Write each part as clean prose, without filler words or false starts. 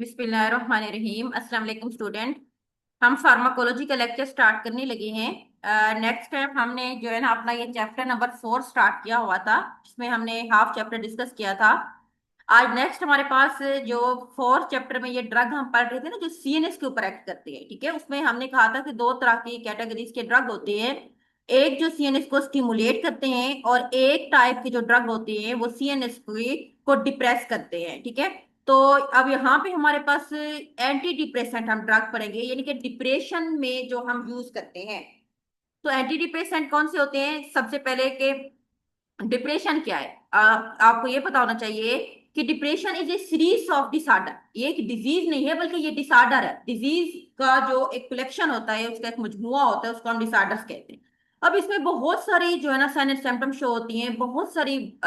बिस्मिल्लाहिर्रहमानिर्रहीम। अस्सलाम वालेकुम स्टूडेंट। हम फार्माकोलॉजी का लेक्चर स्टार्ट करने लगे हैं। नेक्स्ट टाइम हमने जो है ना अपना ये चैप्टर नंबर 4 स्टार्ट किया हुआ था, जिसमें हमने हाफ चैप्टर डिस्कस किया था। आज नेक्स्ट हमारे पास जो फोर्थ चैप्टर में ये ड्रग हम पढ़ रहे थे ना, जो सीएनएस के ऊपर एक्ट करते हैं, ठीक है। उसमें हमने कहा था कि दो तरह की कैटेगरीज के ड्रग होते हैं। एक जो सीएनएस को स्टिमुलेट करते हैं, और एक टाइप के जो ड्रग होते हैं वो सीएनएस को डिप्रेस करते हैं, ठीक है। तो अब यहाँ पे हमारे पास एंटी डिप्रेसेंट हम ड्रग पढ़ेंगे, यानी कि डिप्रेशन में जो हम यूज करते हैं। तो एंटी डिप्रेसेंट कौन से होते हैं? सबसे पहले के डिप्रेशन क्या है? आपको ये पता होना चाहिए कि depression is a series of disorder. ये एक डिजीज नहीं है, बल्कि ये डिसऑर्डर है। डिजीज का जो एक कलेक्शन होता है, उसका एक मजमुआ होता है, उसको हम डिसऑर्डर्स कहते हैं। अब इसमें बहुत सारी जो है ना साइन एंड सिम्टम शो होती हैं, बहुत सारी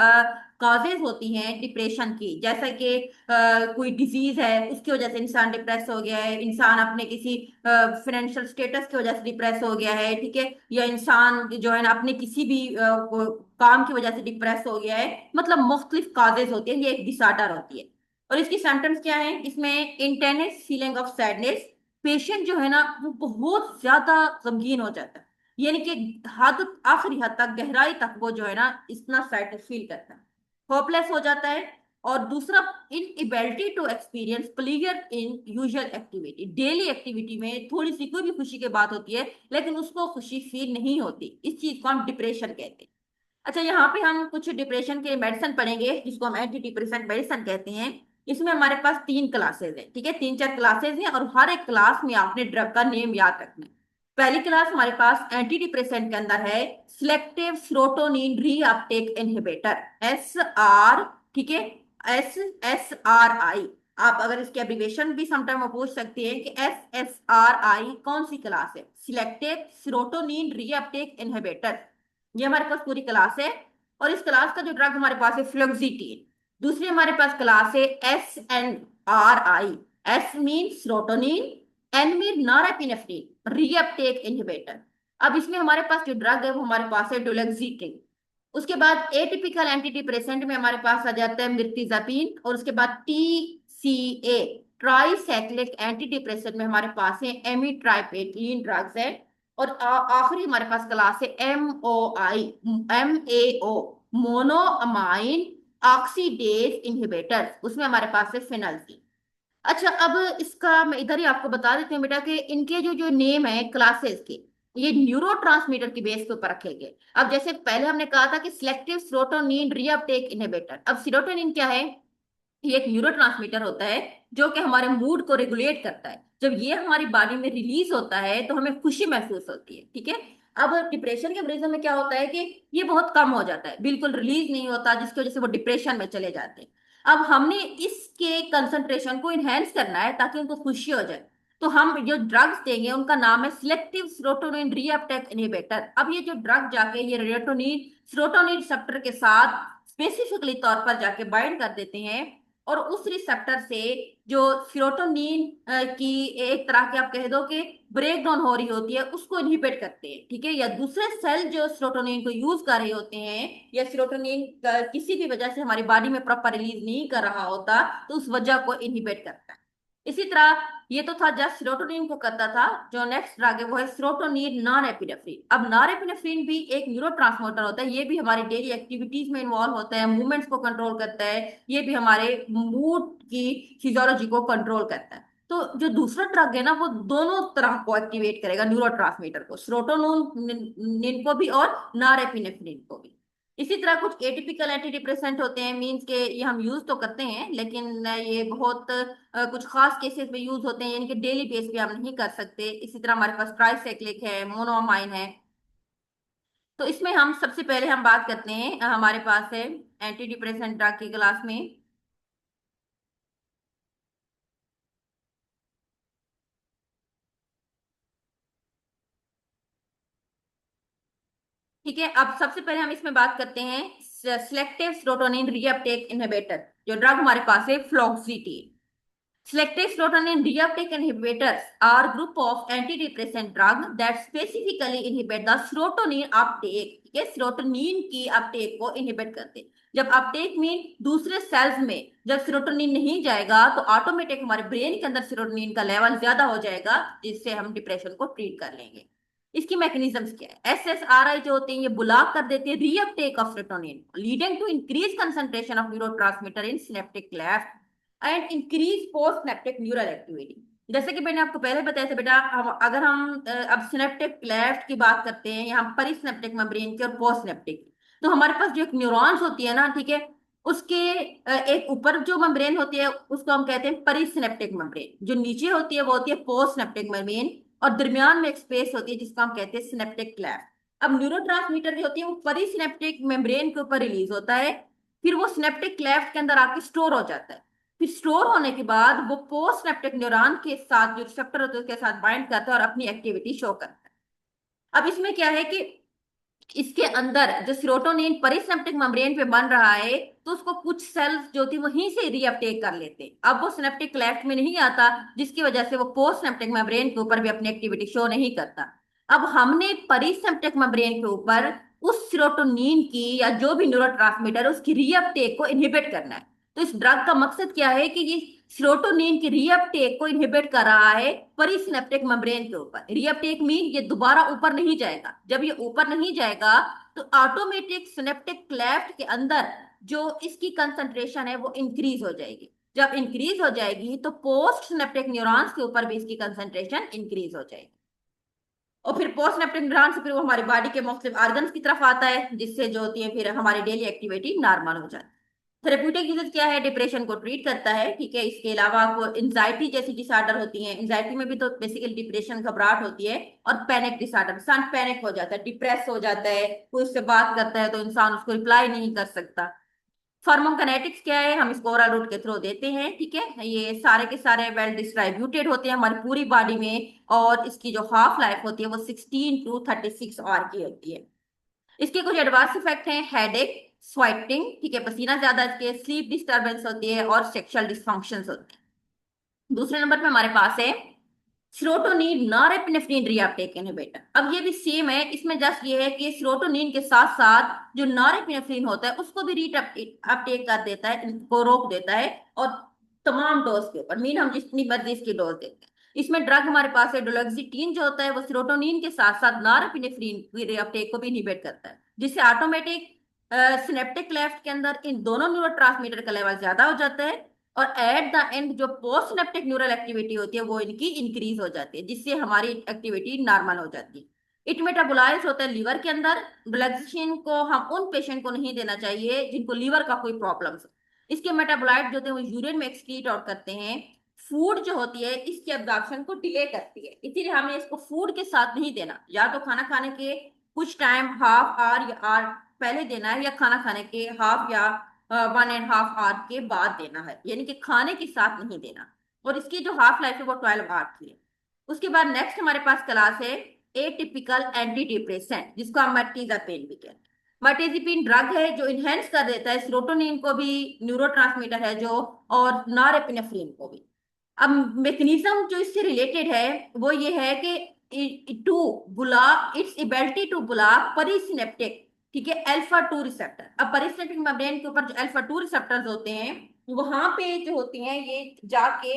कॉजेज होती हैं डिप्रेशन की। जैसे कि कोई डिजीज है, उसकी वजह से इंसान डिप्रेस हो गया है, इंसान अपने किसी फाइनेंशियल स्टेटस की वजह से डिप्रेस हो गया है, ठीक है, या इंसान जो है ना अपने किसी भी काम की वजह से डिप्रेस हो गया है। मतलब मुख्तलिफ काजेज होती है, ये एक डिसऑर्डर होती है। और इसकी सिम्टम्स क्या है? इसमें intense feeling of sadness. Patient जो है ना वो बहुत ज्यादा गमगीन हो जाता है, यानी कि हद आखिरी हद तक, गहराई तक वो जो है ना इतना सैडनेस फील करता है, होपलेस हो जाता है। और दूसरा, inability to experience pleasure in usual activity. Daily activity में थोड़ी सी कोई भी खुशी की बात होती है, लेकिन उसको खुशी फील नहीं होती। इस चीज को हम डिप्रेशन कहते हैं। अच्छा, यहाँ पे हम कुछ डिप्रेशन के मेडिसिन पढ़ेंगे, जिसको हम एंटी डिप्रेसेंट मेडिसिन कहते हैं। इसमें हमारे पास 3 क्लासेस हैं, ठीक है, 3-4 क्लासेस हैं, और हर एक क्लास में आपने ड्रग का नेम याद रखना है। पहली क्लास हमारे पास एंटी डिप्रेसेंट के अंदर है selective serotonin reuptake inhibitor, SR, ठीक है, SSRI। आप अगर इसके एब्रिवेशन भी समटाइम में पूछ सकते हैं कि SSRI कौन सी क्लास है? Selective serotonin reuptake inhibitor. ये हमारे पास पूरी क्लास है। और इस क्लास का जो ड्रग हमारे पास है फ्लोक्सिटीन। दूसरी हमारे पास क्लास है SNRI। S mean serotonin, N mean norepinephrine reuptake inhibitor. अब इसमें हमारे पास जो ड्रग है वो हमारे पास है डुलोक्सिटिन। उसके बाद एटिपिकल एंटी डिप्रेसेंट में हमारे पास आ जाता है मिर्तिजापिन। और उसके बाद TCA ट्राइसाइक्लिक एंटी डिप्रेसेंट में हमारे पास है एमिट्राइपेटिलीन ड्रग्स है। और आखिरी हमारे पास क्लास है MAO मोनोअमाइन ऑक्सीडेज इनहिबिटर। उसमें हमारे पास है फिनाल्सिन। अच्छा, अब इसका मैं इधर ही आपको बता देती हूँ बेटा कि इनके जो जो नेम है क्लासेस के, ये न्यूरो ट्रांसमीटर की बेस के ऊपर रखे गए। अब जैसे पहले हमने कहा था कि सिलेक्टिव सेरोटोनिन रीअपटेक इनहिबिटर। अब सेरोटोनिन क्या है? ये एक न्यूरो होता है, जो कि हमारे मूड को रेगुलेट करता है। जब ये हमारी बॉडी में रिलीज होता है तो हमें खुशी महसूस होती है, ठीक है। अब डिप्रेशन के मरीजों में क्या होता है कि ये बहुत कम हो जाता है, बिल्कुल रिलीज नहीं होता, जिसकी वजह से वो डिप्रेशन में चले जाते हैं। अब हमने इसके कंसंट्रेशन को इनहेंस करना है ताकि उनको खुशी हो जाए। तो हम जो ड्रग्स देंगे उनका नाम है सिलेक्टिव सेरोटोनिन रीअपटेक इनहिबिटर। अब ये जो ड्रग जाके ये सेरोटोनिन रिसेप्टर के साथ स्पेसिफिकली तौर पर जाके बाइंड कर देते हैं, और उस रिसेप्टर से जो सीरोटोनिन की एक तरह के आप कह दो कि ब्रेक डाउन हो रही होती है, उसको इनहिबिट करते हैं, ठीक है। या दूसरे सेल जो सीरोटोनिन को यूज कर रहे होते हैं, या सीरोटोनिन किसी भी वजह से हमारी बॉडी में प्रॉपर रिलीज नहीं कर रहा होता, तो उस वजह को इनहिबिट करता है। इसी तरह ये तो था जस्ट सीरोटोनिन को करता था। जो नेक्स्ट ड्रग है वो है सीरोटोनिन नॉन एपिनेफ्रिन। अब नॉन एपिनेफ्रिन भी एक न्यूरोट्रांसमीटर होता है, ये भी हमारी डेली एक्टिविटीज में इन्वॉल्व होता है, मूवमेंट्स को कंट्रोल करता है, ये भी हमारे मूड की फिजियोलॉजी को कंट्रोल करता है। तो जो दूसरा ड्रग है ना, वो दोनों तरह को एक्टिवेट करेगा, न्यूरोट्रांसमीटर को, सेरोटोनिन को भी और नॉरएपिनेफ्रिन को भी। इसी तरह कुछ एटिपिकल एंटी डिप्रेसेंट होते हैं, मींस के ये हम यूज तो करते हैं, लेकिन ये बहुत कुछ खास केसेस में यूज होते हैं, यानी कि डेली बेस पे हम नहीं कर सकते। इसी तरह हमारे पास ट्राइसाइक्लिक है, मोनोअमाइन है। तो इसमें हम सबसे पहले हम बात करते हैं, हमारे पास है एंटी डिप्रेसेंट ड्रग की क्लास में, ठीक है। अब सबसे पहले हम इसमें बात करते हैं सिलेक्टिव सेरोटोनिन रीअपटेक इनहिबिटर। जो ड्रग हमारे पास है फ्लोक्सिटीन। Selective serotonin reuptake inhibitors are group of antidepressant drug that specifically inhibit the serotonin uptake. ठीक है, serotonin की uptake को inhibit करते हैं। जब uptake मीन दूसरे सेल्स में जब serotonin नहीं जाएगा तो ऑटोमेटिक हमारे ब्रेन के अंदर serotonin का लेवल ज्यादा हो जाएगा, जिससे हम डिप्रेशन को ट्रीट कर लेंगे। इसकी मैकेनिज्म्स क्या है? एसएसआरआई जो होते हैं ये ब्लॉक कर देते हैं reuptake of serotonin, leading to increase concentration of neurotransmitter in synaptic cleft and increase post synaptic neural activity. जैसे कि मैंने आपको पहले बताया था बेटा, अगर हम अब सिनेप्टिक क्लेफ्ट की बात करते हैं यहाँ परिसिनेप्टिक मेम्ब्रेन की और पोस्ट सिनेप्टिक की, तो हमारे पास जो एक न्यूरॉन्स होती है ना, ठीक है, उसके एक ऊपर जो मेम्ब्रेन होती है उसको हम कहते हैं परिसिनेप्टिक मेम्ब्रेन, जो नीचे होती है वो होती है पोस्ट सिनेप्टिक मेम्ब्रेन, और दरमियान में एक स्पेस होती है जिसको हम कहते हैं सिनेप्टिक क्लेफ्ट। अब न्यूरोट्रांसमीटर जो होती है वो परिसिनेप्टिक मेम्ब्रेन के ऊपर रिलीज होता है, फिर वो सिनेप्टिक क्लेफ्ट के अंदर आके स्टोर हो जाता है, फिर स्टोर होने के बाद वो पोस्ट सिनेप्टिक न्यूरॉन के साथ जो रिसेप्टर होते हैं उसके साथ बाइंड करता है और अपनी एक्टिविटी शो करता है। अब इसमें क्या है कि इसके अंदर जो सेरोटोनिन परिसिनेप्टिक मेम्ब्रेन पे बन रहा है, तो उसको कुछ सेल्स जो थी वहीं से रीअपटेक कर लेते हैं। अब वो सिनेप्टिक क्लेफ्ट में नहीं आता, जिसकी वजह से वो पोस्ट सिनेप्टिक मेम्ब्रेन के ऊपर भी अपनी एक्टिविटी शो नहीं करता। अब हमने परिसिनेप्टिक मेम्ब्रेन के ऊपर उस सेरोटोनिन की या जो भी न्यूरोट्रांसमीटर है उसकी रीअपटेक को इनहिबिट करना है। तो इस ड्रग का मकसद क्या है कि ये सेरोटोनिन की रीअपटेक को इनहिबिट कर रहा है परिसिनेप्टिक मेम्ब्रेन के ऊपर। रीअपटेक मीन ये दोबारा ऊपर नहीं जाएगा। जब ये ऊपर नहीं जाएगा तो ऑटोमेटिक सिनेप्टिक क्लेफ्ट के अंदर जो इसकी कंसंट्रेशन है वो इंक्रीज हो जाएगी। जब इंक्रीज हो जाएगी तो पोस्ट सिनेप्टिक न्यूरॉन्स के ऊपर भी इसकी कंसंट्रेशन इंक्रीज हो जाएगी, और फिर पोस्ट सिनेप्टिक न्यूरॉन से फिर वो हमारी बॉडी के मुख्तलिफ ऑर्गन्स की तरफ आता है, जिससे जो होती है फिर हमारी डेली एक्टिविटी नॉर्मल हो जाती है। थेरेप्यूटिक यूजेस क्या है? डिप्रेशन को ट्रीट करता है, ठीक है। इसके अलावा वो एंजाइटी जैसी डिसऑर्डर होती है, एंजाइटी में भी तो बेसिकली डिप्रेशन घबराहट होती है, और पैनिक डिसऑर्डर, इंसान पैनिक हो जाता है, डिप्रेस हो जाता है, कोई उससे बात करता है तो इंसान उसको रिप्लाई नहीं कर सकता। फार्माकोकाइनेटिक्स क्या है? हम इसको ओरल रूट के थ्रू देते हैं, ठीक है। ये सारे के सारे वेल डिस्ट्रीब्यूटेड होते हैं हमारी पूरी बॉडी में, और इसकी जो हाफ लाइफ होती है वो 16 to 36 आवर की होती है। इसके कुछ एडवर्स इफेक्ट हैं, हेडेक, स्वेटिंग, ठीक है, पसीना ज्यादा, इसके स्लीप डिस्टर्बेंस होती है, और सेक्सुअल डिस्फंक्शंस होते हैं। दूसरे नंबर पे हमारे पास है सेरोटोनिन नॉरएपिनेफ्रिन रीअपटेक इनहिबिटर। अब ये भी सेम है, इसमें जस्ट ये है कि सेरोटोनिन के साथ साथ जो नॉरएपिनेफ्रिन होता है उसको भी रीट अपटेक कर देता है, इनको रोक देता है, और तमाम डोज के ऊपर, मीन हम जितनी मर्जी इसकी डोज देते हैं। इसमें ड्रग हमारे पास है डोलोक्सिटीन, जो होता है वो सेरोटोनिन के साथ साथ नॉरएपिनेफ्रिन की रीअपटेक को भी इनहिबिट करता है, जिससे ऑटोमेटिक सिनेप्टिक क्लेफ्ट के अंदर इन दोनों न्यूरोट्रांसमीटर का लेवल ज्यादा हो जाता है, और एट द एंड जो पोस्ट सिनेप्टिक न्यूरल एक्टिविटी होती है वो इनकी इंक्रीज हो जाती है, जिससे हमारी एक्टिविटी नॉर्मल हो जाती है। इट मेटाबोलाइज होता है लीवर के अंदर। डोलोक्सिन को हम उन पेशेंट को नहीं देना चाहिए जिनको लीवर का कोई प्रॉब्लम हो। इसके मेटाबोलाइट जो होते हैं वो यूरिन में एक्सक्रीट आउट करते हैं। फूड जो होती है इसकी एब्जॉर्प्शन को डिले करती है, इसीलिए हमें इसको फूड के साथ नहीं देना। या तो खाना खाने के कुछ टाइम, हाफ आवर या आवर पहले देना है, या खाना खाने के हाफ या 1.5 आवर के बाद देना है, यानी कि खाने के साथ नहीं देना। और इसकी जो हाफ लाइफ है वो 12 आवर की है। उसके बाद नेक्स्ट हमारे पास क्लास है एटिपिकल एंटी डिप्रेसेंट, जिसको हम मर्टीजापेन भी कहते हैं। मर्टीजापेन ड्रग है जो इनहेंस कर देता है सेरोटोनिन को भी, न्यूरोट्रांसमीटर है जो, और नॉरएपिनेफ्रिन को भी। अब मैकेनिज्म जो इससे रिलेटेड है वो ये है कि to block its ability to block presynaptic, ठीक है, अल्फा 2 रिसेप्टर। अब परिसिनेप्टिक मेम्ब्रेन के ऊपर जो अल्फा 2 रिसेप्टर्स होते हैं वहां पे जो होती हैं ये जाके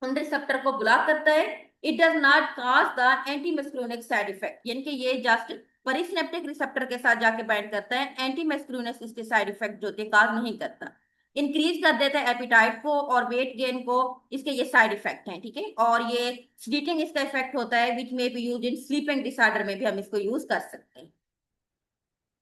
उन रिसेप्टर को ब्लॉक करता है। It does not cause the anti मस्कुलिनिक side effect, यानी कि ये जस्ट परिसिनेप्टिक रिसेप्टर के साथ जाके बाइंड करता है, एंटी मस्कुलिनिक इसके साइड इफेक्ट जो होते हैं कॉज नहीं करता। इंक्रीज कर देता है एपिटाइट को और वेट गेन को, इसके ये साइड इफेक्ट हैं, ठीक है। और ये स्लीटिंग इसका इफेक्ट होता है, विच में B use in sleeping disorder में भी हम इसको यूज कर सकते हैं।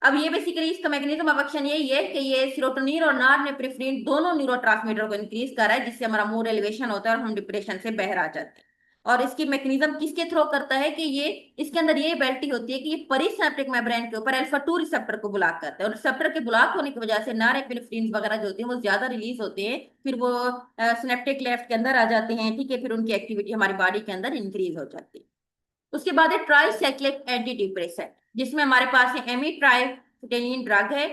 अब ये बेसिकली इसका मैकेनिज्म ऑफ एक्शन यही है कि ये सेरोटोनिन और नॉरएपिनेफ्रिन दोनों न्यूरोट्रांसमीटर को इंक्रीज कर रहा है, जिससे हमारा मूड एलिवेशन होता है और हम डिप्रेशन से बाहर आ जाते हैं। और इसकी मैकेनिज्म किसके थ्रू करता है कि ये इसके अंदर ये एबिलिटी होती है कि ये परिसिनेप्टिक मेम्ब्रेन के ऊपर अल्फा 2 रिसेप्टर को ब्लॉक करता है, और रिसेप्टर के ब्लॉक होने की वजह से नॉरएपिनेफ्रिन वगैरह जो होते हैं वो ज्यादा रिलीज होते हैं, फिर वो सिनेप्टिक लेफ्ट के अंदर आ जाते हैं, ठीक है, फिर उनकी एक्टिविटी हमारी बॉडी के अंदर इंक्रीज हो जाती है। उसके बाद है ट्राइसाइक्लिक एंटी डिप्रेसेंट, जिसमें हमारे पास है एमिट्राइफिटेनिन ड्रग है,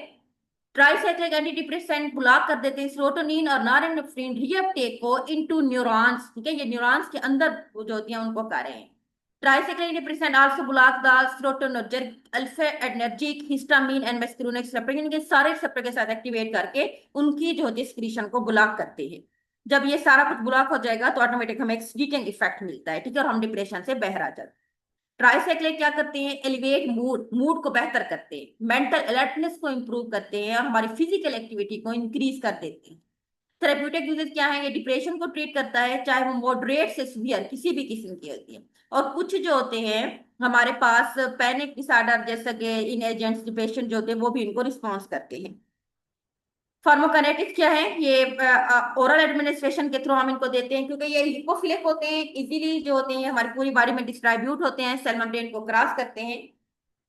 ट्राइसाइक्लिक एंटी डिप्रेसेंट ब्लॉक कर देते हैं सेरोटोनिन और नॉरेपिनेफ्रिन रीअपटेक को इनटू न्यूरॉन्स, ठीक है, ये न्यूरॉन्स के अंदर जो होती हैं उनको कर रहे हैं। Tricyclic antidepressant also block the serotonergic alpha adrenergic histamine and muscarinic receptor, इनके सारे रिसेप्टर के साथ एक्टिवेट करके उनकी जो होती है सिक्रीशन को ब्लॉक करते हैं। जब ये सारा कुछ ब्लॉक हो जाएगा तो ऑटोमेटिक हमें एक स्लीपिंग इफेक्ट मिलता है, ठीक है, और हम डिप्रेशन से बाहर आ जाते हैं। ट्राइसाइक्लिक क्या करते हैं, एलिवेट मूड, मूड को बेहतर करते हैं, मेंटल अलर्टनेस को इंप्रूव करते हैं और हमारी फिजिकल एक्टिविटी को इंक्रीज कर देते हैं। थेरेप्यूटिक यूजेस क्या है, ये डिप्रेशन को ट्रीट करता है, चाहे वो मॉडरेट से सीवियर किसी भी किस्म की होती है। और कुछ जो होते हैं हमारे पास पैनिक डिसऑर्डर जैसे कि इन एजेंट्स डिप्रेशन जो होते हैं वो भी इनको रिस्पॉन्स करते हैं। फार्माकोकाइनेटिक्स क्या है, ये ओरल एडमिनिस्ट्रेशन के थ्रू हम इनको देते हैं, क्योंकि ये लिपोफिलिक होते हैं, इजीली जो होते हैं हमारी पूरी बॉडी में डिस्ट्रीब्यूट होते हैं, सेल मेम्ब्रेन को क्रॉस करते हैं।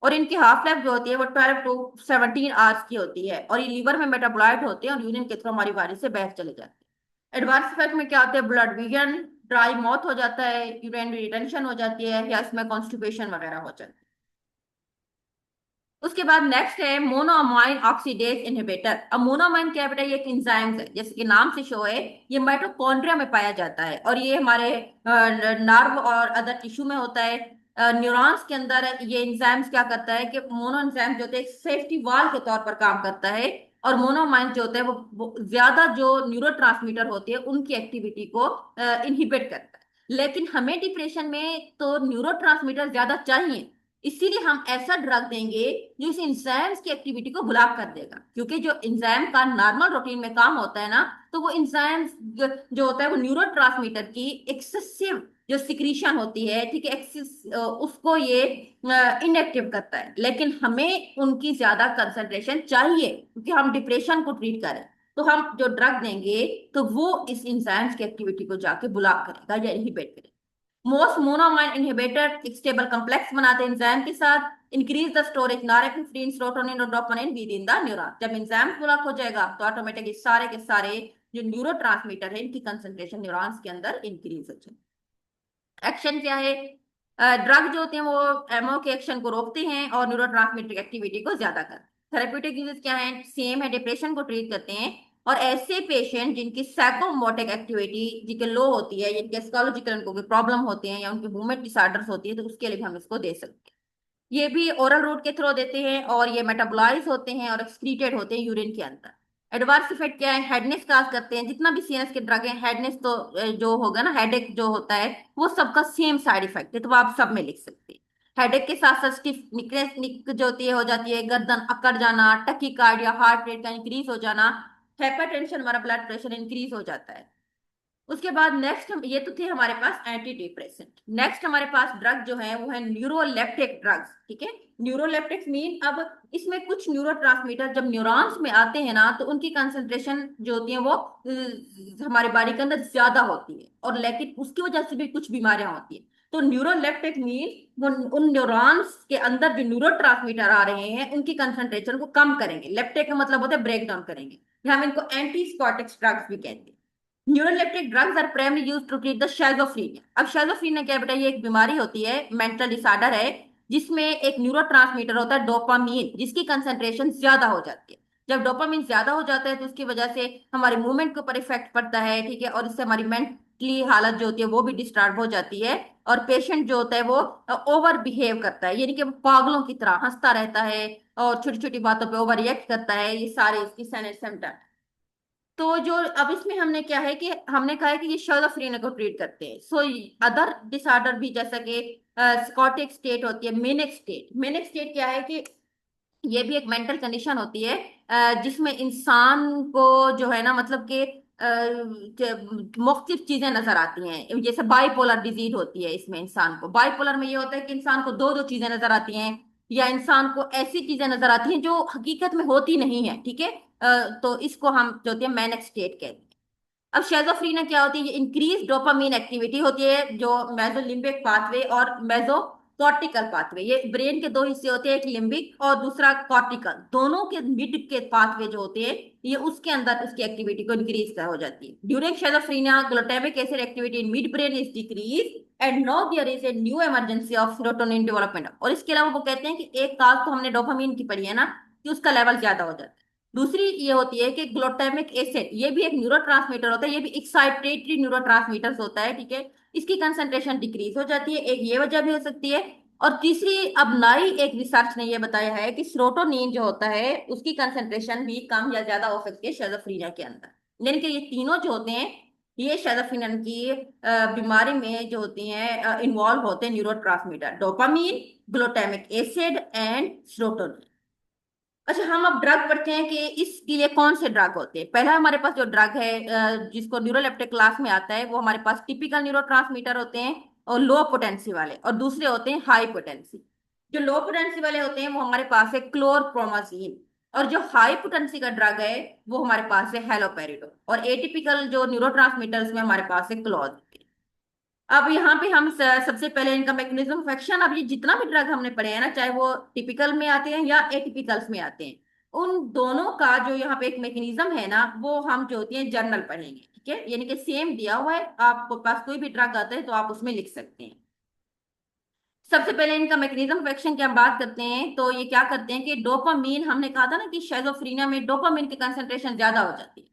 और इनकी हाफ लाइफ जो होती है वो 12 to 17 आवर्स की होती है, और ये लीवर में मेटाबोलाइट होते हैं और यूरिन के थ्रू हमारी बॉडी से बाहर चले जाते हैं। एडवांस इफेक्ट में क्या होता है, ब्लड विजन, ड्राई माउथ हो जाता है, यूरिनरी रिटेंशन हो जाती है, या इसमें कॉन्स्टिपेशन वगैरह हो जाती है। उसके बाद नेक्स्ट है मोनोअमाइन ऑक्सीडेज इनहिबिटर। अब मोनोअमाइन क्या बेटा, ये एक एंजाइम है, जैसे कि नाम से शो है, ये माइटोकॉन्ड्रिया में पाया जाता है और ये हमारे नर्व और अदर टिश्यू में होता है। न्यूरॉन्स के अंदर ये एंजाइम्स क्या करता है कि मोनो एंजाइम जो होते हैं सेफ्टी वॉल के तौर पर काम करता है, और मोनोअमाइन जो होता है वो ज्यादा जो न्यूरोट्रांसमीटर होते हैं उनकी एक्टिविटी को इनहिबिट करता है। लेकिन हमें डिप्रेशन में तो न्यूरोट्रांसमीटर ज्यादा चाहिए, इसीलिए हम ऐसा ड्रग देंगे जो इस इंजाइम्स की एक्टिविटी को ब्लॉक कर देगा, क्योंकि जो इंजाइम का नॉर्मल रूटीन में काम होता है ना, तो वो इंजाइम्स जो होता है वो न्यूरोट्रांसमीटर की एक्सेसिव जो सिक्रीशन होती है, ठीक है, एक्सेस उसको ये इनएक्टिव करता है। लेकिन हमें उनकी ज्यादा कंसंट्रेशन चाहिए क्योंकि हम डिप्रेशन को ट्रीट करें, तो हम जो ड्रग देंगे तो वो इस इंजाइम्स की एक्टिविटी को जाके ब्लॉक करेगा या इनहिबिट करेगा। मोस्ट मोनोमाइन इनहिबिटर एक स्टेबल कॉम्प्लेक्स बनाते हैं एंजाइम के साथ, increase the storage norepinephrine serotonin और dopamine within the neuron. जब एंजाइम ब्लॉक हो जाएगा तो ऑटोमेटिकली सारे के सारे जो न्यूरोट्रांसमीटर है इनकी कंसंट्रेशन न्यूरॉन्स के अंदर इंक्रीज हो जाएगी। एक्शन क्या है, ड्रग जो होते हैं वो एमओ के एक्शन को रोकते हैं और न्यूरोट्रांसमीटर एक्टिविटी को ज्यादा करते हैं। थेरेप्यूटिक यूजेस क्या है, सेम है, डिप्रेशन को ट्रीट करते हैं और ऐसे पेशेंट जिनकी साइकोमोटिक एक्टिविटी जिनके लो होती है, जिनके साइकोलॉजिकल उनको कोई प्रॉब्लम होते हैं या उनकी मूवमेंट डिसऑर्डर्स होती है, तो उसके लिए भी हम इसको दे सकते हैं। ये भी ओरल रूट के थ्रू देते हैं और ये मेटाबोलाइज होते हैं और एक्सक्रीटेड होते हैं यूरिन के अंदर। एडवर्स इफेक्ट क्या है, हेडनेस काज करते हैं, जितना भी सीएनएस के ड्रग है हेडनेस तो जो होगा ना, हेडेक जो होता है वो सबका सेम साइड इफेक्ट है, तो वो आप सब में लिख सकते हैं। हेडेक के साथ साथ स्टिफ निकनेस निक जो होती है हो जाती है, गर्दन अकड़ जाना, टकीकार्डिया, हार्ट रेट का इंक्रीज हो जाना, हाइपरटेंशन हमारा ब्लड प्रेशर इंक्रीज हो जाता है। उसके बाद नेक्स्ट ये तो थे हमारे पास एंटी डिप्रेसेंट। नेक्स्ट हमारे पास ड्रग जो है वो है न्यूरोलेप्टिक ड्रग्स, ठीक है। न्यूरोलेप्टिक्स मीन अब इसमें कुछ न्यूरोट्रांसमीटर जब न्यूरॉन्स में आते हैं ना तो उनकी कंसंट्रेशन जो होती है वो हमारे बॉडी के अंदर ज्यादा होती है, और लेकिन उसकी वजह से भी कुछ बीमारियां होती है। तो न्यूरोलेप्टिक मीन वो उन न्यूरॉन्स के अंदर जो न्यूरोट्रांसमीटर आ रहे हैं उनकी कंसंट्रेशन को कम करेंगे। लेप्टिक का मतलब होता है ब्रेक डाउन करेंगे, हम इनको एंटी स्कॉटिक्स ड्रग्स भी कहते हैं। Neuroleptic drugs are primary used to treat the schizophrenia. अब शिज़ोफ्रेनिया क्या है बेटा, ये एक बीमारी होती है, मेंटल डिसऑर्डर है, जिसमें एक न्यूरोट्रांसमीटर होता है डोपामीन, जिसकी कंसंट्रेशन ज्यादा हो जाती है। जब डोपामीन ज्यादा हो जाता है तो उसकी वजह से हमारी मूवमेंट के ऊपर इफेक्ट पड़ता है, ठीक है, और इससे हमारी मेंटली हालत जो होती है वो भी डिस्टर्ब हो जाती है, और पेशेंट जो होता है वो ओवर बिहेव करता है, यानी कि वो पागलों की तरह हंसता रहता है और छोटी छोटी बातों पे ओवर रिएक्ट करता है। ये सारे इसकी सिम्टम। तो जो अब इसमें हमने क्या है कि हमने कहा है कि ये शिज़ोफ्रेनिया को ट्रीट करते हैं। सो अदर डिसऑर्डर भी जैसा कि स्कॉटिक स्टेट होती है, मेनिक स्टेट। मेनिक स्टेट क्या है कि ये भी एक मेंटल कंडीशन होती है जिसमें इंसान को जो है ना मतलब कि मुख्तलिफ चीजें नजर आती हैं, जैसे बाइपोलर डिजीज होती है। इसमें इंसान को बाइपोलर में ये होता है कि इंसान को दो दो चीजें नजर आती हैं, या इंसान को ऐसी चीजें नजर आती हैं जो हकीकत में होती नहीं है, ठीक है। तो इसको हम जो होती है मैनिक स्टेट कहते हैं। अब शेजोफ्रीनिया क्या होती है, ये इंक्रीज डोपामीन एक्टिविटी होती है, जो मेसोलिम्बिक पाथवे और मेसो कॉर्टिकल पाथवे, ये ब्रेन के दो हिस्से होते हैं, एक लिम्बिक और दूसरा कॉर्टिकल, दोनों के मिड के पाथवे जो होते हैं ये उसके अंदर उसकी एक्टिविटी को इंक्रीज कर हो जाती है। During schizophrenia glutamic acid activity in midbrain is decrease and no there is a new emergency of serotonin development. और इसके अलावा वो कहते हैं कि एक काज तो हमने डोपामीन की पढ़ी है ना कि उसका लेवल ज्यादा हो जाता है, दूसरी ये होती है कि ग्लूटामिक एसिड, ये भी एक न्यूरोट्रांसमीटर होता है, ये भी एक्साइटेटरी न्यूरोट्रांसमीटर होता है, ठीक है। इसकी कंसंट्रेशन डिक्रीज हो जाती है, एक ये वजह भी हो सकती है। और तीसरी, अब नई एक रिसर्च ने ये बताया है कि सेरोटोनिन जो होता है उसकी कंसंट्रेशन भी कम या ज्यादा हो सकती है शिज़ोफ्रेनिया के अंदर। यानी कि ये तीनों जो होते हैं, ये शिज़ोफ्रेनिया की बीमारी में जो होती हैं इन्वॉल्व होते हैं neurotransmitter, dopamine, glutamic acid and serotonin. अच्छा, हम अब ड्रग पढ़ते हैं कि इसके लिए कौन से ड्रग होते हैं। पहला हमारे पास जो ड्रग है जिसको न्यूरोलेप्टिक क्लास में आता है, वो हमारे पास टिपिकल न्यूरोट्रांसमीटर होते हैं और लो पोटेंसी वाले, और दूसरे होते हैं हाई पोटेंसी। जो लो पोटेंसी वाले होते हैं वो हमारे पास है क्लोरप्रोमाजीन, और जो हाई पोटेंसी का ड्रग है वो हमारे पास है हेलोपेरिडोल, और एटिपिकल जो न्यूरोट्रांसमीटर में हमारे पास है क्लोज। अब यहाँ पे हम सबसे पहले इनका मैकेनिज्म ऑफ एक्शन, अब ये जितना भी ड्रग हमने पढ़े हैं ना, चाहे वो टिपिकल में आते हैं या एटिपिकल्स में आते हैं, उन दोनों का जो यहाँ पे एक मैकेनिज्म है ना, वो हम जो होती है जर्नल पढ़ेंगे, ठीक है। यानी कि सेम दिया हुआ है, आपको पास कोई भी ड्रग आता है तो आप उसमें लिख सकते हैं। सबसे पहले इनका मैकेनिज्म ऑफ एक्शन की हम बात करते हैं, तो ये क्या करते हैं कि डोपामीन, हमने कहा था ना कि शिज़ोफ्रेनिया में डोपामीन की कंसंट्रेशन ज्यादा हो जाती है,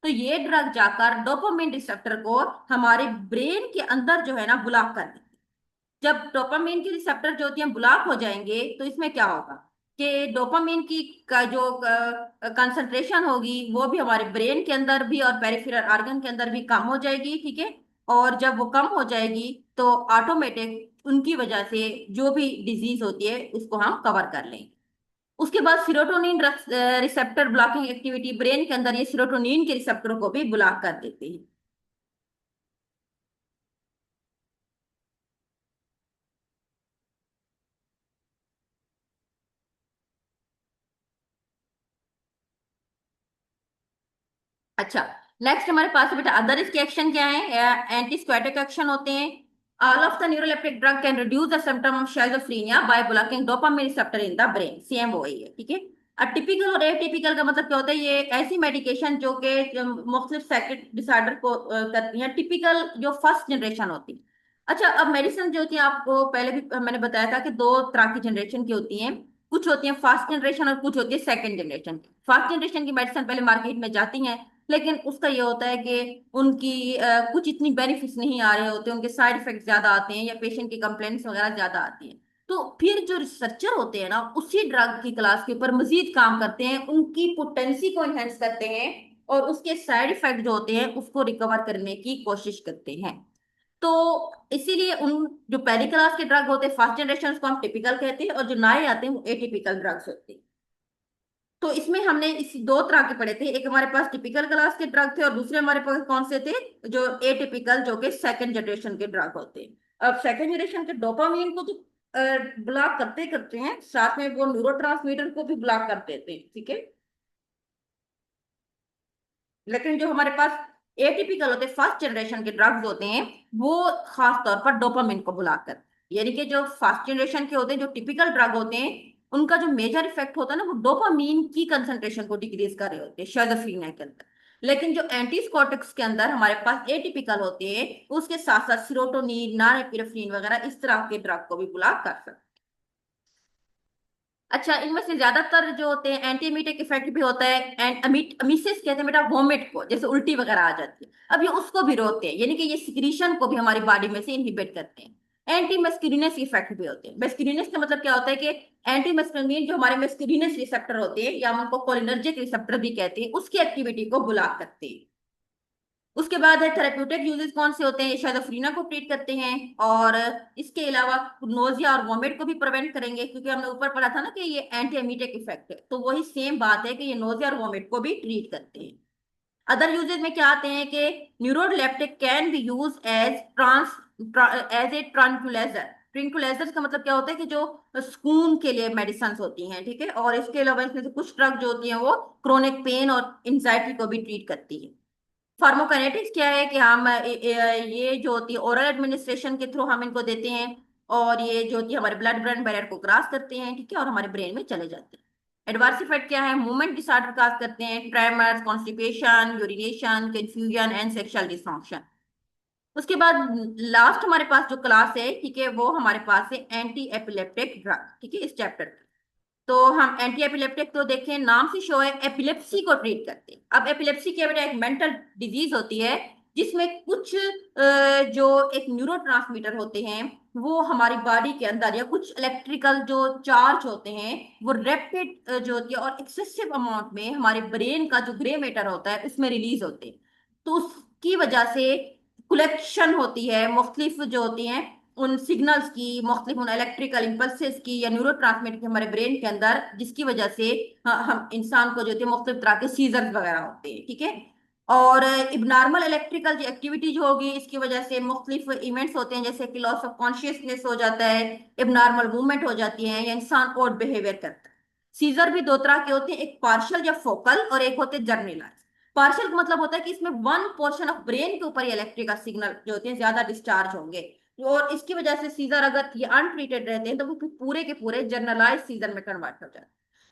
तो ये ड्रग जाकर डोपामीन रिसेप्टर को हमारे ब्रेन के अंदर जो है ना ब्लॉक कर देती है। जब डोपामीन की रिसेप्टर जो होती है ब्लॉक हो जाएंगे, तो इसमें क्या होगा कि डोपामीन की का जो कंसंट्रेशन होगी वो भी हमारे ब्रेन के अंदर भी और पेरिफेरल ऑर्गन के अंदर भी कम हो जाएगी, ठीक है। और जब वो कम हो जाएगी तो ऑटोमेटिक उनकी वजह से जो भी डिजीज होती है उसको हम कवर कर लेंगे। उसके बाद serotonin receptor blocking activity, brain के अंदर ये सीरोटोनिन के रिसेप्टर को भी ब्लॉक कर देती है। अच्छा, नेक्स्ट हमारे पास है बेटा अदर इसके एक्शन क्या है, एंटी स्क्वाटिक एक्शन होते हैं। All of the neuroleptic drug can reduce the symptom of schizophrenia by blocking dopamine receptor in the brain, same वही है, ठीक है। टिपिकल और एटिपिकल का मतलब क्या होता है, ये एक ऐसी मेडिकेशन जो कि मुख्तलिफ साइकिक डिसऑर्डर को करती हैं। टिपिकल जो फर्स्ट जनरेशन होती है। अच्छा, अब मेडिसिन जो होती है, आपको पहले भी मैंने बताया था कि दो तरह की जनरेशन की होती हैं। कुछ होती है फर्स्ट जनरेशन और कुछ होती है सेकंड जनरेशन की। फर्स्ट जनरेशन की मेडिसिन पहले मार्केट में जाती हैं, लेकिन उसका ये होता है कि उनकी कुछ इतनी बेनिफिट्स नहीं आ रहे होते, उनके साइड इफेक्ट ज्यादा आते हैं या पेशेंट की कंप्लेंट्स वगैरह ज्यादा आती हैं। तो फिर जो रिसर्चर होते हैं ना, उसी ड्रग की क्लास के ऊपर मजीद काम करते हैं, उनकी पोटेंसी को एनहेंस करते हैं और उसके साइड इफेक्ट जो होते हैं उसको रिकवर करने की कोशिश करते हैं। तो इसीलिए उन जो पहली क्लास के ड्रग होते हैं फर्स्ट जनरेशन, उसको हम टिपिकल कहते हैं, और जो नए आते हैं वो एटिपिकल ड्रग्स होते हैं। तो इसमें हमने इस दो तरह के पढ़े थे, एक हमारे पास टिपिकल क्लास के ड्रग थे और दूसरे हमारे पास कौन से थे, जो एटिपिकल, जो कि सेकंड जनरेशन के ड्रग होते हैं। अब सेकंड जनरेशन के डोपामीन को तो ब्लॉक करते ही करते हैं, साथ में वो न्यूरोट्रांसमीटर को भी ब्लॉक कर देते हैं, ठीक है। लेकिन जो हमारे पास एटिपिकल होते हैं फर्स्ट जनरेशन के ड्रग्स होते हैं, वो खास तौर पर डोपामिन को बुला कर, यानी कि जो फर्स्ट जनरेशन के होते हैं, जो टिपिकल ड्रग होते हैं, उनका जो मेजर इफेक्ट होता है ना, वो डोपामिन की कंसंट्रेशन को डिक्रीज कर रहे होते हैं शिज़ोफ्रेनिया के अंदर। लेकिन जो एंटीस्कोटिक्स के अंदर हमारे पास एटिपिकल होते हैं, उसके साथ साथ सीरोटोनिन, नॉरएपिनेफ्रिन वगैरह इस तरह के ड्रग को भी ब्लॉक कर सकते हैं। अच्छा, इनमें से ज्यादातर जो होते हैं एंटीमीटिक इफेक्ट भी होता है, एंड अमीसिस कहते हैं बेटा वोमिट को, जैसे उल्टी वगैरह आ जाती है, अब ये उसको भी रोकते हैं, यानी कि ये सिक्रीशन को भी हमारी बॉडी में से इनहिबिट करते हैं। एंटी मस्कुलिनस इफेक्ट भी होते हैं। मस्कुलिनस का मतलब क्या होता है कि एंटी मस्कुलिन जो हमारे मस्कुलिनस रिसेप्टर होते हैं, या हम उनको कोलिनर्जिक रिसेप्टर भी कहते हैं, उसकी एक्टिविटी को ब्लॉक करते हैं। उसके बाद है थेरेप्यूटिक यूजेस कौन से होते हैं, शिज़ोफ्रेनिया को ट्रीट करते हैं, और इसके अलावा नोजिया और वोमिट को भी प्रिवेंट करेंगे, क्योंकि हमने ऊपर पढ़ा था ना कि ये एंटी एमीटिक इफेक्ट है, तो वही सेम बात है कि ये नोजिया और वोमिट को भी ट्रीट करते हैं। अदर यूजेस में क्या आते हैं कि neuroleptic can be use as trans as a tranquilizer. Tranquilizer का मतलब क्या होता है कि जो सुकून के लिए मेडिसिन होती हैं, ठीक है। और इसके अलावा इसमें से कुछ ड्रग जो होती हैं वो क्रोनिक पेन और एंजाइटी को भी ट्रीट करती है। फार्माकोकाइनेटिक्स क्या है कि हम ये जो होती है ओरल एडमिनिस्ट्रेशन के थ्रू हम इनको देते हैं, और ये जो होती है हमारे ब्लड ब्रेन बैरियर को क्रॉस करते हैं, ठीक है, और हमारे ब्रेन में चले जाते हैं। एडवर्स इफेक्ट क्या है, मूवमेंट डिसऑर्डर काज करते हैं, tremors, constipation, urination, confusion and sexual dysfunction. उसके बाद लास्ट हमारे पास जो क्लास है, ठीक है, वो हमारे पास है एंटी एपिलेप्टिक ड्रग, ठीक है, इस चैप्टर की। तो हम एंटी एपिलेप्टिक तो देखें, नाम से शो है एपिलेप्सी को ट्रीट करते हैं। अब एपिलेप्सी क्या बेटा, एक मेंटल डिजीज होती है जिसमें कुछ जो एक न्यूरोट्रांसमीटर होते हैं वो हमारी बॉडी के अंदर, या कुछ इलेक्ट्रिकल जो चार्ज होते हैं वो रैपिड जो होती है और एक्सेसिव अमाउंट में हमारे ब्रेन का जो ग्रे मैटर होता है उसमें रिलीज होते हैं। तो उसकी वजह से कलेक्शन होती है मुख्तलिफ जो होती हैं उन सिग्नल्स की, मुख्तलिफ उन इलेक्ट्रिकल इम्पल्सेस की या न्यूरो की हमारे ब्रेन के अंदर, जिसकी वजह से हम इंसान को जो होती है मुख्तलिफ तरह के सीजर्स वगैरह होते हैं, ठीक है। और इबनॉर्मल इलेक्ट्रिकल जो एक्टिविटी जो होगी इसकी वजह से मुख्तलिफ इवेंट्स होते हैं, जैसे कि लॉस ऑफ कॉन्शियसनेस हो जाता है, इबनॉर्मल मूवमेंट हो जाती है, या इंसान ओड बिहेवियर करता है। सीजर भी दो तरह के होते हैं, एक पार्शियल या फोकल और एक होते हैं जर्नलाइज। पार्शियल का मतलब होता है कि इसमें वन पोर्शन ऑफ ब्रेन के ऊपर इलेक्ट्रिकल सिग्नल जो होते हैं ज्यादा डिस्चार्ज होंगे, और इसकी वजह से सीजर अगर ये अनट्रीटेड रहते हैं तो वो पूरे के पूरे जनरलाइज सीजर में कन्वर्ट हो जाते हैं।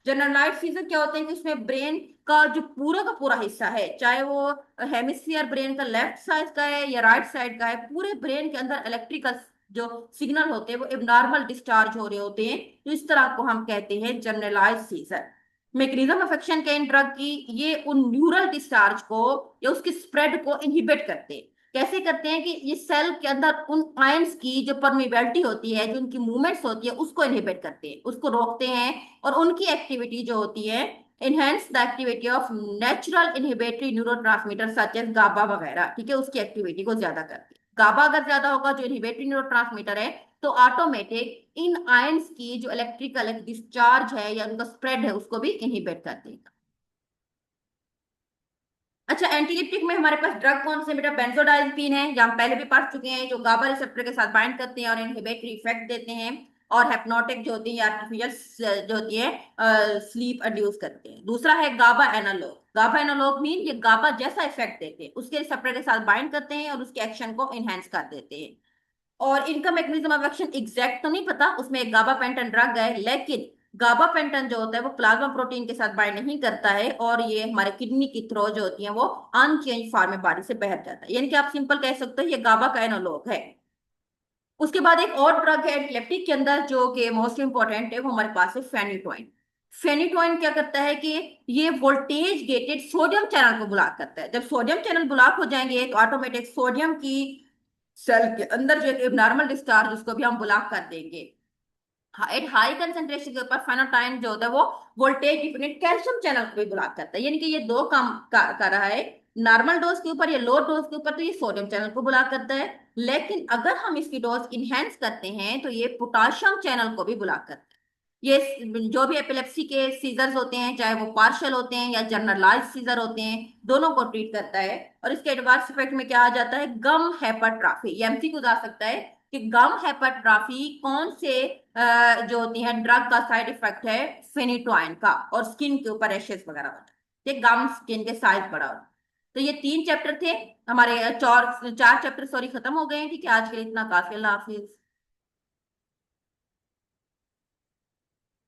जनरलाइज सीजर क्या होते हैं कि उसमें ब्रेन का जो पूरा का पूरा हिस्सा है, चाहे वो हेमिस्फीयर ब्रेन का लेफ्ट साइड का है या राइट साइड का है, पूरे ब्रेन के अंदर इलेक्ट्रिकल जो सिग्नल होते हैं वो एबनॉर्मल डिस्चार्ज हो रहे होते हैं। तो इस तरह को हम कहते हैं generalize seizure. Mechanism of action के इन ड्रग की, ये उन न्यूरल डिस्चार्ज को या उसकी स्प्रेड को इनहिबिट करते हैं। कैसे करते हैं कि ये सेल के अंदर उन आयंस की जो परमिबिलिटी होती है, जो उनकी मूवमेंट्स होती है, उसको इनहिबिट करते हैं, उसको रोकते हैं। और उनकी एक्टिविटी जो होती है, enhance the activity of natural inhibitory neurotransmitter such as GABA वगैरह, ठीक है, उसकी एक्टिविटी को ज्यादा करती है। गाबा अगर ज्यादा होगा जो इनहिबिटरी न्यूरोट्रांसमीटर है, तो ऑटोमेटिक इन आयंस की जो इलेक्ट्रिकल डिस्चार्ज है या उनका स्प्रेड है उसको भी इनहिबिट कर देगा। अच्छा, एंटीलिप्टिक में हमारे पास ड्रग कौन से बेटा, बेंजोडाइजिपीन है, या हम पहले भी पढ़ चुके हैं, जो गाबा रिसेप्टर के साथ बाइंड करते हैं और इनहिबिटरी इफेक्ट देते हैं। और हेप्नोटिक जो होती है आर्टिफिशियल जो होती है स्लीप इंड्यूस करते हैं। दूसरा है गाबा एनालॉग। गाबा एनालॉग मीन ये गाबा जैसा इफेक्ट देते हैं, उसके रिसेप्टर के साथ बाइंड करते हैं और उसके एक्शन को इनहेंस कर देते हैं। और इनका मैकेनिज्म ऑफ एक्शन एग्जैक्ट तो नहीं पता, उसमें एक गाबा पेंटन ड्रग है, लेकिन गाबा पेंटन जो होता है वो प्लाज्मा प्रोटीन के साथ बाइंड नहीं करता है, और ये हमारे किडनी की थ्रो जो होती है वो अनचेंज फॉर्म में बॉडी से बह जाता है। यानी कि आप सिंपल कह सकते हो ये गाबा का एनालॉग है। उसके बाद एक और ड्रग है एपिलेप्टिक के अंदर जो कि मोस्ट इंपॉर्टेंट है, वो हमारे पास है फेनिटोइन। फेनिटोइन क्या करता है कि ये वोल्टेज गेटेड सोडियम चैनल को ब्लॉक करता है। जब सोडियम चैनल ब्लॉक हो जाएंगे तो ऑटोमेटिक सोडियम की सेल के अंदर जो एक नॉर्मल डिस्चार्ज उसको भी हम ब्लॉक कर देंगे। एट हाई कंसेंट्रेशन के ऊपर फेनोटाइन जो होता है वो वोल्टेज डिपेंडेंट कैल्शियम चैनल को भी ब्लॉक करता है। यानी कि ये दो काम कर रहा है, नॉर्मल डोज के ऊपर या लो डोज के ऊपर तो ये सोडियम चैनल को ब्लॉक करता है, लेकिन अगर हम इसकी डोज इनहेंस करते हैं तो ये पोटाशियम चैनल को भी ब्लॉक करता है। ये जो भी एपिलेप्सी के सीजर्स होते हैं, चाहे वो पार्शियल होते हैं या जनरलाइज सीजर होते हैं, दोनों को ट्रीट करता है। और इसके एडवांस इफेक्ट में क्या आ जाता है, गम हेपाट्राफी। ये एमसीक्यू आ सकता है कि गम हेपाट्राफी कौन से जो होती है ड्रग का साइड इफेक्ट है, फेनिटोइन का, और स्किन के ऊपर रैशेस वगैरह होता है, ठीक, गम स्किन के साइज बड़ा होता है। तो ये तीन चैप्टर थे हमारे, चार चार चैप्टर सॉरी खत्म हो गए हैं, ठीक है। आज के लिए इतना काफी, अल्लाह हाफिज।